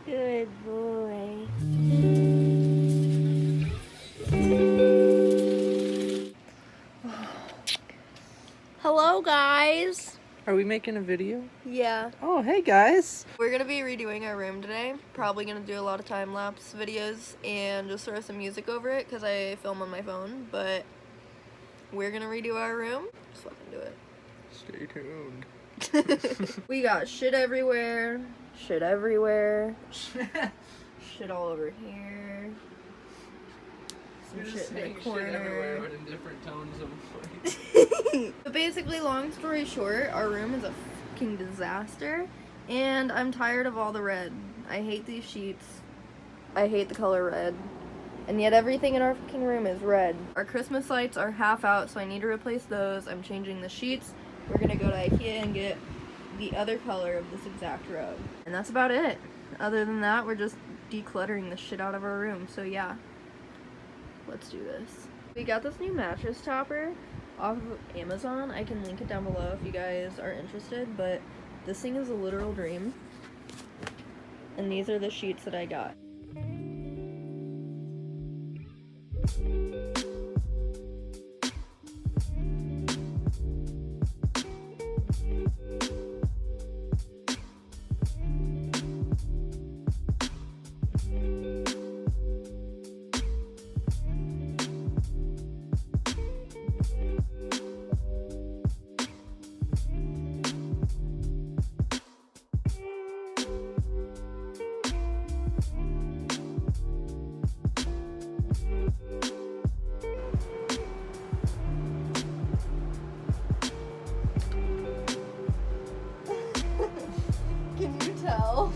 Good boy. Hello, guys. Are we making a video? Yeah. Oh, hey guys. We're gonna be redoing our room today. Probably gonna do a lot of time-lapse videos and just throw some music over it because I film on my phone, but we're gonna redo our room. Just fucking do it. Stay tuned. We got shit everywhere. Shit everywhere. Shit all over here. Some shit in the corner. but in different tones of voice. But basically, long story short, our room is a fucking disaster, and I'm tired of all the red. I hate these sheets. I hate the color red. And yet everything in our fucking room is red. Our Christmas lights are half out, so I need to replace those. I'm changing the sheets. We're gonna go to IKEA and get the other color of this exact row. And that's about it. Other than that, we're just decluttering the shit out of our room. So yeah, let's do this. We got this new mattress topper off of Amazon. I can link it down below if you guys are interested, but this thing is a literal dream. And these are the sheets that I got. Can you tell?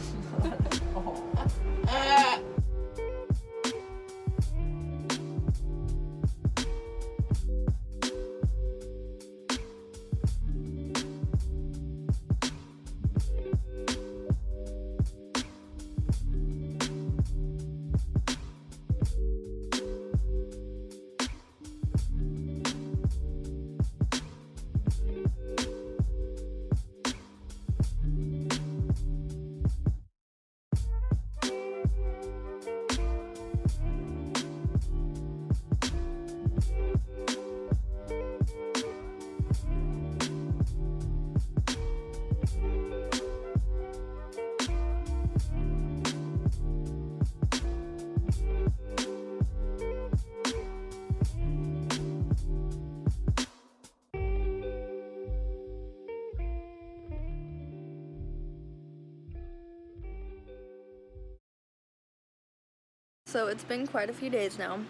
So it's been quite a few days now,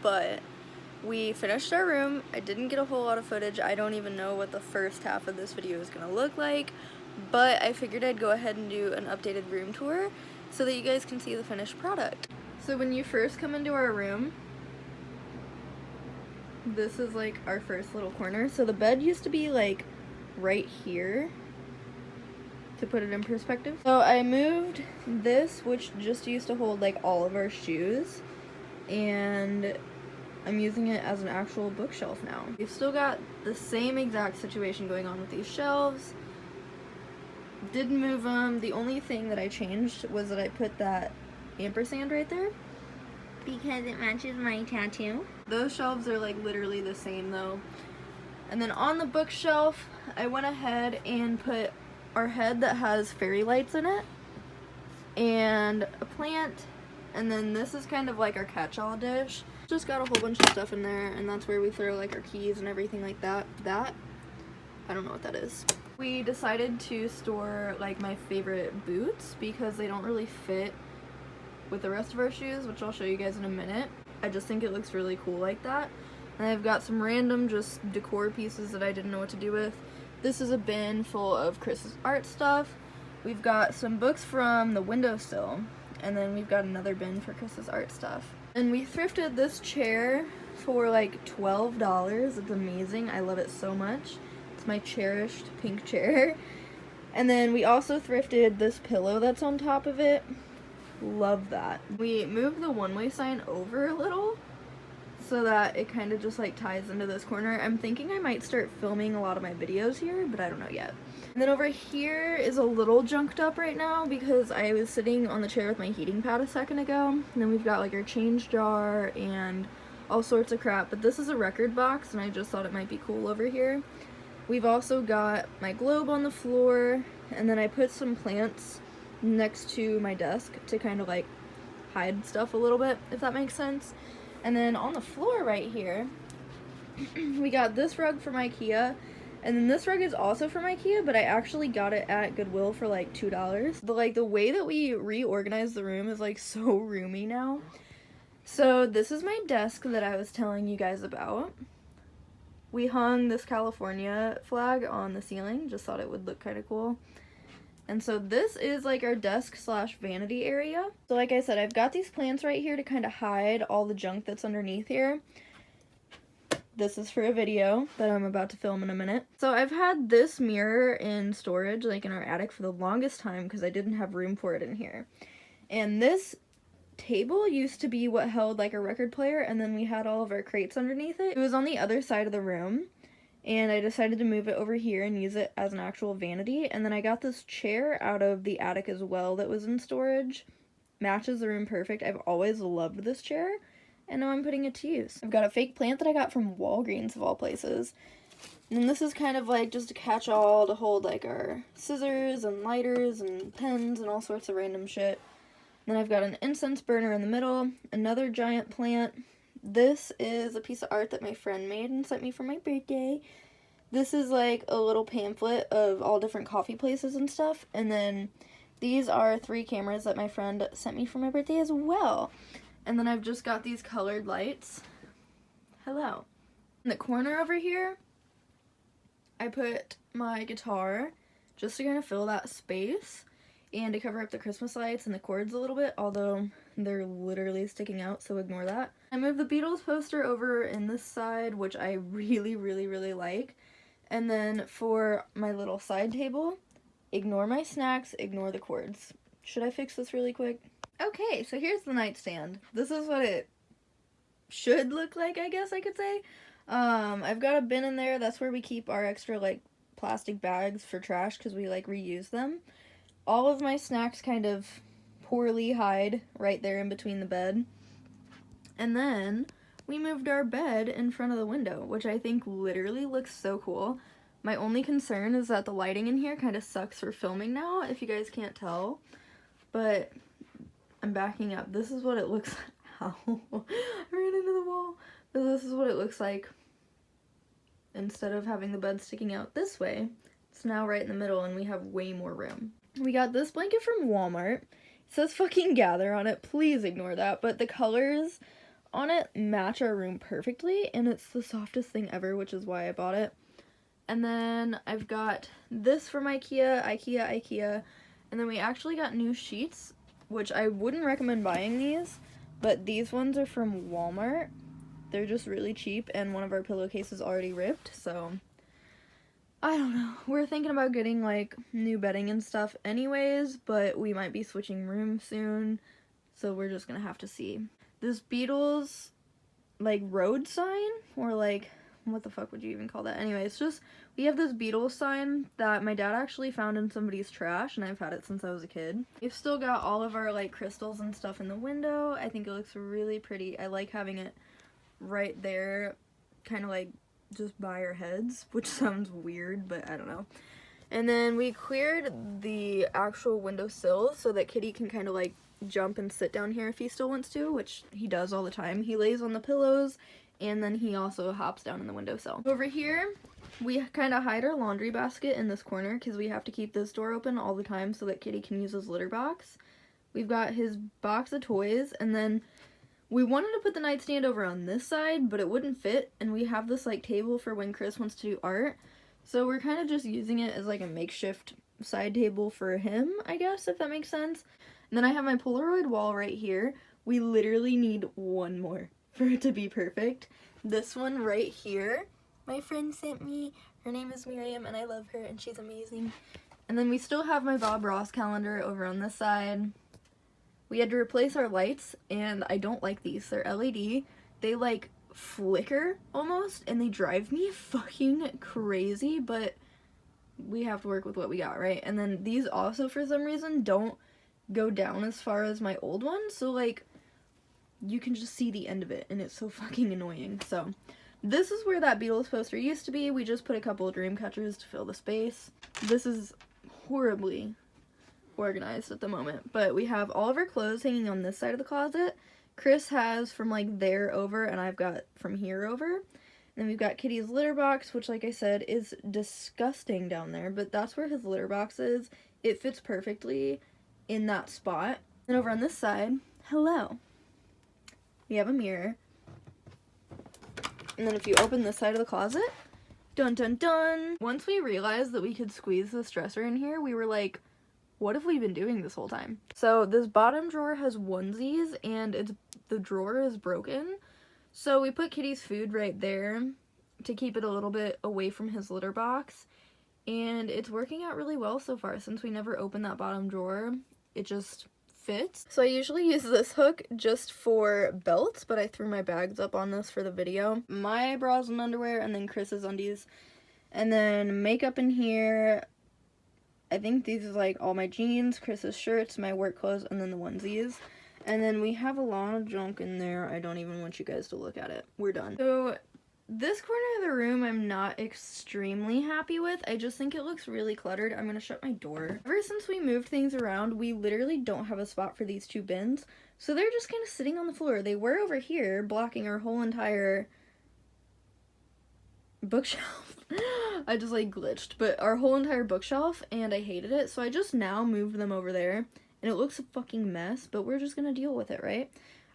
but we finished our room. I didn't get a whole lot of footage. I don't even know what the first half of this video is gonna look like, but I figured I'd go ahead and do an updated room tour so that you guys can see the finished product. So when you first come into our room, this is like our first little corner. So the bed used to be like right here, to put it in perspective. So I moved this, which just used to hold like all of our shoes, and I'm using it as an actual bookshelf now. We've still got the same exact situation going on with these shelves. Didn't move them. The only thing that I changed was that I put that ampersand right there because it matches my tattoo. Those shelves are like literally the same though. And then on the bookshelf, I went ahead and put our head that has fairy lights in it and a plant, and then this is kind of like our catch-all dish. Just got a whole bunch of stuff in there, and that's where we throw like our keys and everything like that. I don't know what that is. We decided to store like my favorite boots because they don't really fit with the rest of our shoes, which I'll show you guys in a minute. I just think it looks really cool like that. And I've got some random just decor pieces that I didn't know what to do with. This is a bin full of Chris's art stuff. We've got some books from the windowsill, and then we've got another bin for Chris's art stuff. And we thrifted this chair for like $12. It's amazing. I love it so much. It's my cherished pink chair. And then we also thrifted this pillow that's on top of it. Love that. We moved the one-way sign over a little, so that it kind of just like ties into this corner. I'm thinking I might start filming a lot of my videos here, but I don't know yet. And then over here is a little junked up right now because I was sitting on the chair with my heating pad a second ago. And then we've got like our change jar and all sorts of crap, but this is a record box and I just thought it might be cool over here. We've also got my globe on the floor, and then I put some plants next to my desk to kind of like hide stuff a little bit, if that makes sense. And then on the floor right here, we got this rug from IKEA, and then this rug is also from IKEA, but I actually got it at Goodwill for like $2. The way that we reorganized the room is like so roomy now. So this is my desk that I was telling you guys about. We hung this California flag on the ceiling, just thought it would look kind of cool. And so this is like our desk slash vanity area. So like I said, I've got these plants right here to kind of hide all the junk that's underneath here. This is for a video that I'm about to film in a minute. So I've had this mirror in storage, like in our attic, for the longest time because I didn't have room for it in here. And this table used to be what held like a record player, and then we had all of our crates underneath it. It was on the other side of the room, and I decided to move it over here and use it as an actual vanity. And then I got this chair out of the attic as well that was in storage. Matches the room perfect. I've always loved this chair, and now I'm putting it to use. I've got a fake plant that I got from Walgreens of all places. And this is kind of like just a catch-all to hold like our scissors and lighters and pens and all sorts of random shit. Then I've got an incense burner in the middle, another giant plant. This is a piece of art that my friend made and sent me for my birthday. This is like a little pamphlet of all different coffee places and stuff. And then these are 3 cameras that my friend sent me for my birthday as well. And then I've just got these colored lights. Hello. In the corner over here, I put my guitar just to kind of fill that space and to cover up the Christmas lights and the cords a little bit, although they're literally sticking out, so ignore that. I moved the Beatles poster over in this side, which I really, really, really like. And then for my little side table, ignore my snacks, ignore the cords. Should I fix this really quick? Okay, so here's the nightstand. This is what it should look like, I guess I could say. I've got a bin in there. That's where we keep our extra, like, plastic bags for trash because we, like, reuse them. All of my snacks kind of poorly hide right there in between the bed. And then we moved our bed in front of the window, which I think literally looks so cool. My only concern is that the lighting in here kind of sucks for filming now, if you guys can't tell. But I'm backing up. This is what it looks like. Ow. I ran into the wall. But this is what it looks like. Instead of having the bed sticking out this way, it's now right in the middle and we have way more room. We got this blanket from Walmart. It says fucking gather on it. Please ignore that. But the colors on it match our room perfectly, and it's the softest thing ever, which is why I bought it. And then I've got this from IKEA. And then we actually got new sheets, which I wouldn't recommend buying these, but these ones are from Walmart. They're just really cheap, and one of our pillowcases already ripped, so I don't know. We're thinking about getting, like, new bedding and stuff anyways, but we might be switching rooms soon, so we're just gonna have to see. This Beatles, like, road sign, or, like, what the fuck would you even call that? Anyway, it's just, we have this Beatles sign that my dad actually found in somebody's trash, and I've had it since I was a kid. We've still got all of our, like, crystals and stuff in the window. I think it looks really pretty. I like having it right there, kind of, like, just by our heads, which sounds weird, but I don't know. And then we cleared the actual windowsill so that Kitty can kind of like jump and sit down here if he still wants to, which he does all the time. He lays on the pillows and then he also hops down in the windowsill. Over here, we kind of hide our laundry basket in this corner because we have to keep this door open all the time so that Kitty can use his litter box. We've got his box of toys, and then we wanted to put the nightstand over on this side, but it wouldn't fit, and we have this, like, table for when Chris wants to do art, so we're kind of just using it as, like, a makeshift side table for him, I guess, if that makes sense. And then I have my Polaroid wall right here. We literally need one more for it to be perfect. This one right here, my friend sent me. Her name is Miriam, and I love her, and she's amazing. And then we still have my Bob Ross calendar over on this side. We had to replace our lights, and I don't like these. They're LED. They, like, flicker almost, and they drive me fucking crazy, but we have to work with what we got, right? And then these also, for some reason, don't go down as far as my old ones, so like you can just see the end of it, and it's so fucking annoying. So this is where that Beatles poster used to be. We just put a couple of dream catchers to fill the space. This is horribly organized at the moment, but we have all of our clothes hanging on this side of the closet. Chris has from like there over, and I've got from here over. And then we've got Kitty's litter box, which, like I said, is disgusting down there, but that's where his litter box is. It fits perfectly in that spot. And over on this side, hello, we have a mirror. And then if you open this side of the closet, dun dun dun. Once we realized that we could squeeze this dresser in here, we were like, what have we been doing this whole time? So this bottom drawer has onesies, and the drawer is broken. So we put Kitty's food right there to keep it a little bit away from his litter box. And it's working out really well so far. Since we never opened that bottom drawer, it just fits. So I usually use this hook just for belts, but I threw my bags up on this for the video. My bras and underwear, and then Chris's undies. And then makeup in here. I think these are like all my jeans, Chris's shirts, my work clothes, and then the onesies. And then we have a lot of junk in there. I don't even want you guys to look at it. We're done. So this corner of the room I'm not extremely happy with. I just think it looks really cluttered. I'm gonna shut my door. Ever since we moved things around, we literally don't have a spot for these two bins. So they're just kind of sitting on the floor. They were over here, blocking our whole entire bookshelf. I just like glitched, but our whole entire bookshelf, and I hated it. So I just now moved them over there, and it looks a fucking mess, but we're just gonna deal with it, right?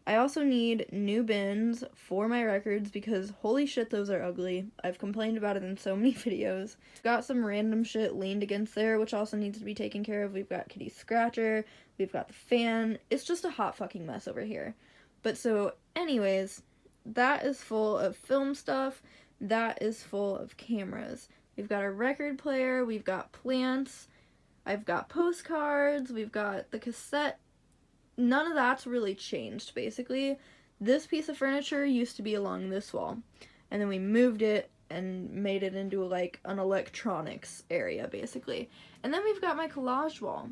I also need new bins for my records because holy shit, those are ugly. I've complained about it in so many videos. Got some random shit leaned against there, which also needs to be taken care of. We've got Kitty's scratcher, we've got the fan. It's just a hot fucking mess over here. But so anyways, that is full of film stuff. That is full of cameras. We've got a record player, we've got plants, I've got postcards, we've got the cassette. None of that's really changed, basically. This piece of furniture used to be along this wall, and then we moved it and made it into like an electronics area, basically. And then we've got my collage wall.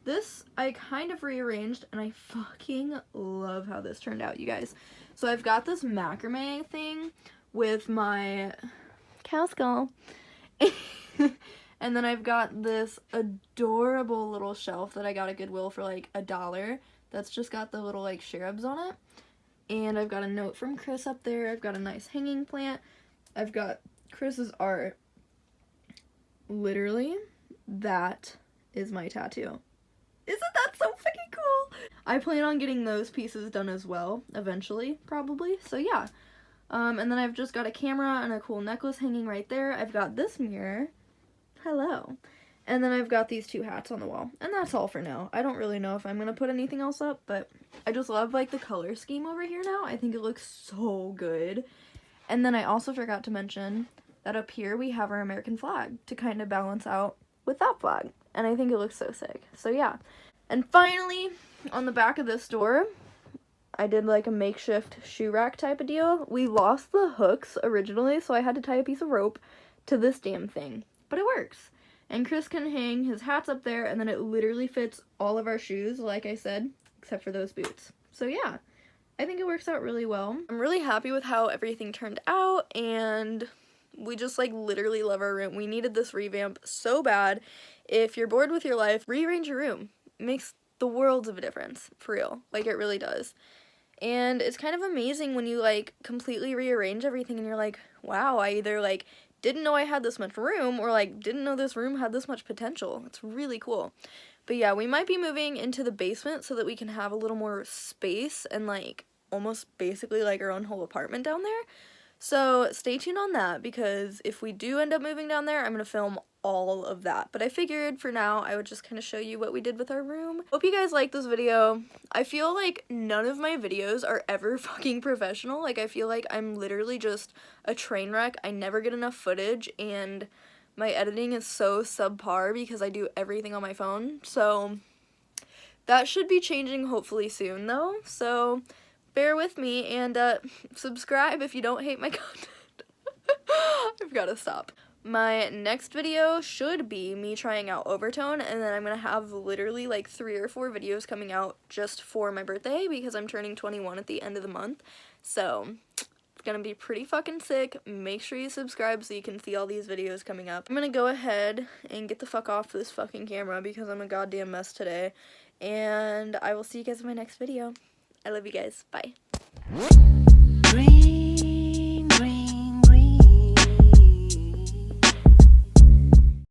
This I kind of rearranged, and I fucking love how this turned out, you guys. So I've got this macrame thing with my cow skull. And then I've got this adorable little shelf that I got at Goodwill for like $1. That's just got the little like cherubs on it. And I've got a note from Chris up there. I've got a nice hanging plant. I've got Chris's art. Literally, that is my tattoo. Isn't that so fucking cool? I plan on getting those pieces done as well, eventually, probably. So yeah. And then I've just got a camera and a cool necklace hanging right there. I've got this mirror. Hello. And then I've got these two hats on the wall. And that's all for now. I don't really know if I'm going to put anything else up, but I just love like the color scheme over here now. I think it looks so good. And then I also forgot to mention that up here we have our American flag to kind of balance out with that flag. And I think it looks so sick. So yeah. And finally, on the back of this door, I did like a makeshift shoe rack type of deal. We lost the hooks originally, so I had to tie a piece of rope to this damn thing. But it works. And Chris can hang his hats up there, and then it literally fits all of our shoes, like I said, except for those boots. So yeah, I think it works out really well. I'm really happy with how everything turned out, and we just like literally love our room. We needed this revamp so bad. If you're bored with your life, rearrange your room. It makes the world of a difference, for real. Like, it really does. And it's kind of amazing when you like completely rearrange everything and you're like, wow, I either like didn't know I had this much room, or like didn't know this room had this much potential. It's really cool. But yeah, we might be moving into the basement so that we can have a little more space and like almost basically like our own whole apartment down there. So stay tuned on that, because if we do end up moving down there, I'm going to film all of that. But I figured for now I would just kind of show you what we did with our room. Hope you guys like this video. I feel like none of my videos are ever fucking professional. Like, I feel like I'm literally just a train wreck. I never get enough footage, and my editing is so subpar because I do everything on my phone. So that should be changing hopefully soon though. So bear with me and subscribe if you don't hate my content. I've got to stop. My next video should be me trying out overtone, and then I'm gonna have literally like 3 or 4 videos coming out just for my birthday because I'm turning 21 at the end of the month. So it's gonna be pretty fucking sick. Make sure you subscribe so you can see all these videos coming up. I'm gonna go ahead and get the fuck off this fucking camera because I'm a goddamn mess today, and I will see you guys in my next video. I love you guys. Bye.